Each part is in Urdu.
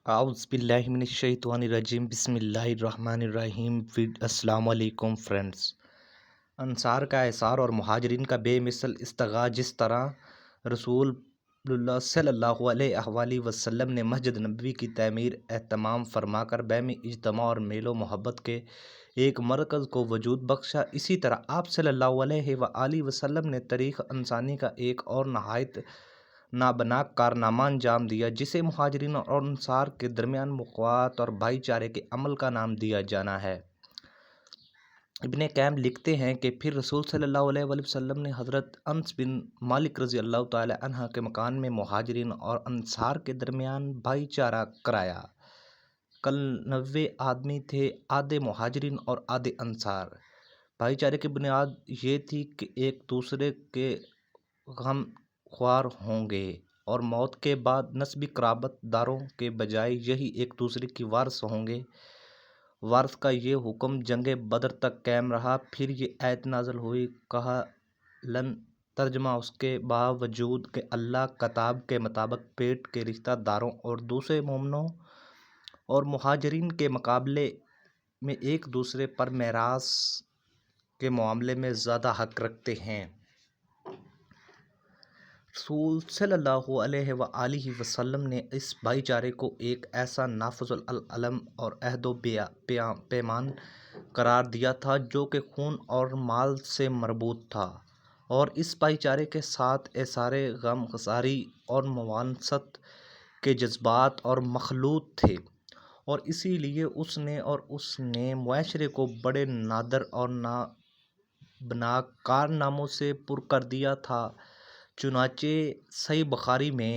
اعوذ باللہ من الشیطان الرجیم بسم اللہ الرحمن الرحیم السلام علیکم فرینڈز۔ انصار کا احسار اور مہاجرین کا بے مثل استغاثہ۔ جس طرح رسول اللہ صلی اللہ علیہ وآلہ وسلم نے مسجد نبوی کی تعمیر اہتمام فرما کر باہمی اجتماع اور میل و محبت کے ایک مرکز کو وجود بخشا، اسی طرح آپ صلی اللہ علیہ وآلہ وسلم نے تاریخ انسانی کا ایک اور نہایت نابناک کارنامہ انجام دیا، جسے مہاجرین اور انصار کے درمیان مساوات اور بھائی چارے کے عمل کا نام دیا جانا ہے۔ ابن قیم لکھتے ہیں کہ پھر رسول صلی اللہ علیہ وآلہ وسلم نے حضرت انس بن مالک رضی اللہ تعالی عنہ کے مکان میں مہاجرین اور انصار کے درمیان بھائی چارہ کرایا۔ کل 90 آدمی تھے، آدھے مہاجرین اور آدھے انصار۔ بھائی چارے کی بنیاد یہ تھی کہ ایک دوسرے کے غم خوار ہوں گے اور موت کے بعد نسبی قرابت داروں کے بجائے یہی ایک دوسرے کی وارث ہوں گے۔ وارث کا یہ حکم جنگ بدر تک قائم رہا۔ پھر یہ آیت نازل ہوئی، کہا لن ترجمہ اس کے باوجود کہ اللہ کتاب کے مطابق پیٹ کے رشتہ داروں اور دوسرے مومنوں اور مہاجرین کے مقابلے میں ایک دوسرے پر میراث کے معاملے میں زیادہ حق رکھتے ہیں۔ رسول صلی اللہ علیہ وآلہ وسلم نے اس بھائی چارے کو ایک ایسا نافذ العلم اور عہد و پیمان قرار دیا تھا جو کہ خون اور مال سے مربوط تھا، اور اس بھائی چارے کے ساتھ ایثار غم گساری اور مواسات کے جذبات اور مخلوط تھے، اور اسی لیے اس نے معاشرے کو بڑے نادر اور نابناک کارناموں سے پر کر دیا تھا۔ چنانچہ صحیح بخاری میں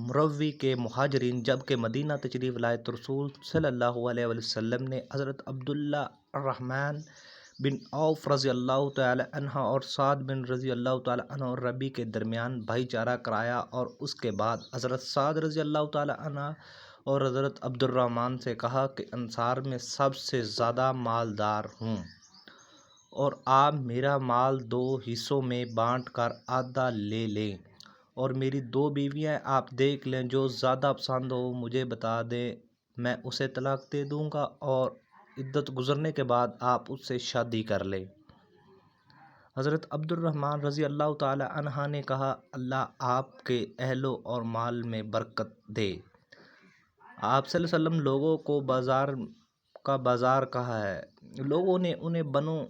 مروی کہ مہاجرین جب کہ مدینہ تشریف لائے تو رسول صلی اللہ علیہ وسلم نے حضرت عبداللہ الرحمن بن عوف رضی اللہ تعالی عنہ اور سعد بن رضی اللہ تعالی عنہ اور ربیع کے درمیان بھائی چارہ کرایا، اور اس کے بعد حضرت سعد رضی اللہ تعالی عنہ اور حضرت عبد الرحمن سے کہا کہ انصار میں سب سے زیادہ مالدار ہوں، اور آپ میرا مال 2 حصوں میں بانٹ کر آدھا لے لیں، اور میری 2 بیویاں آپ دیکھ لیں، جو زیادہ پسند ہو مجھے بتا دیں، میں اسے طلاق دے دوں گا، اور عدت گزرنے کے بعد آپ اس سے شادی کر لیں۔ حضرت عبد الرحمن رضی اللہ تعالی عنہ نے کہا اللہ آپ کے اہل اور مال میں برکت دے۔ آپ صلی اللہ علیہ وسلم لوگوں کو بازار کہا ہے۔ لوگوں نے انہیں بنو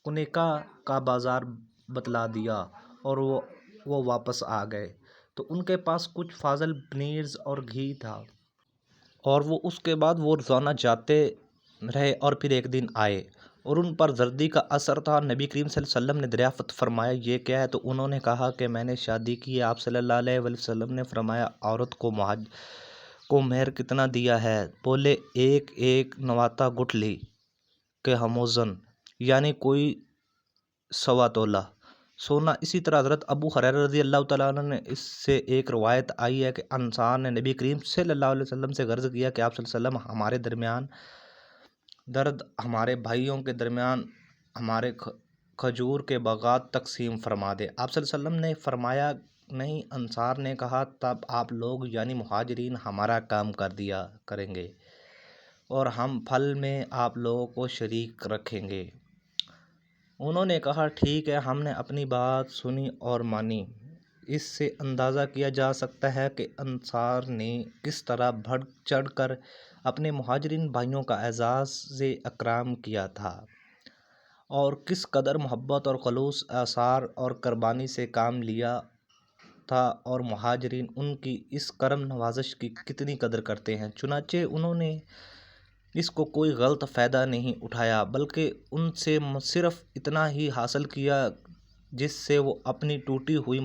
قنیقہ کا بازار بتلا دیا اور وہ واپس آ گئے تو ان کے پاس کچھ فاضل پنیر اور گھی تھا، اور وہ اس کے بعد وہ روزانہ جاتے رہے، اور پھر ایک دن آئے اور ان پر زردی کا اثر تھا۔ نبی کریم صلی اللہ علیہ وسلم نے دریافت فرمایا یہ کیا ہے؟ تو انہوں نے کہا کہ میں نے شادی کی ہے۔ آپ صلی اللہ علیہ وسلم نے فرمایا عورت کو مہر کتنا دیا ہے؟ بولے ایک نواتا گٹھلی کے ہموزن، یعنی کوئی 1.25 تولہ سونا۔ اسی طرح حضرت ابو ہریرہ رضی اللہ تعالیٰ عنہ نے اس سے ایک روایت آئی ہے کہ انصار نے نبی کریم صلی اللہ علیہ وسلم سے عرض کیا کہ آپ صلی اللہ علیہ وسلم ہمارے درمیان درد ہمارے بھائیوں کے درمیان ہمارے کھجور کے باغات تقسیم فرما دے۔ آپ صلی اللہ علیہ وسلم نے فرمایا نہیں۔ انصار نے کہا تب آپ لوگ یعنی مہاجرین ہمارا کام کر دیا کریں گے اور ہم پھل میں آپ لوگوں کو شریک رکھیں گے۔ انہوں نے کہا ٹھیک ہے، ہم نے اپنی بات سنی اور مانی۔ اس سے اندازہ کیا جا سکتا ہے کہ انصار نے کس طرح بڑھ چڑھ کر اپنے مہاجرین بھائیوں کا اعزاز اکرام کیا تھا، اور کس قدر محبت اور خلوص، ایثار اور قربانی سے کام لیا تھا، اور مہاجرین ان کی اس کرم نوازش کی کتنی قدر کرتے ہیں۔ چنانچہ انہوں نے اس کو کوئی غلط فائدہ نہیں اٹھایا، بلکہ ان سے صرف اتنا ہی حاصل کیا جس سے وہ اپنی ٹوٹی ہوئی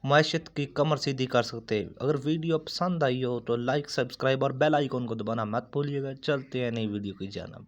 معیشت کی کمر سیدھی کر سکتے۔ اگر ویڈیو پسند آئی ہو تو لائک، سبسکرائب اور بیل آئیکن کو دبانا مت بھولیے گا۔ چلتے ہیں نئی ویڈیو کی جانب۔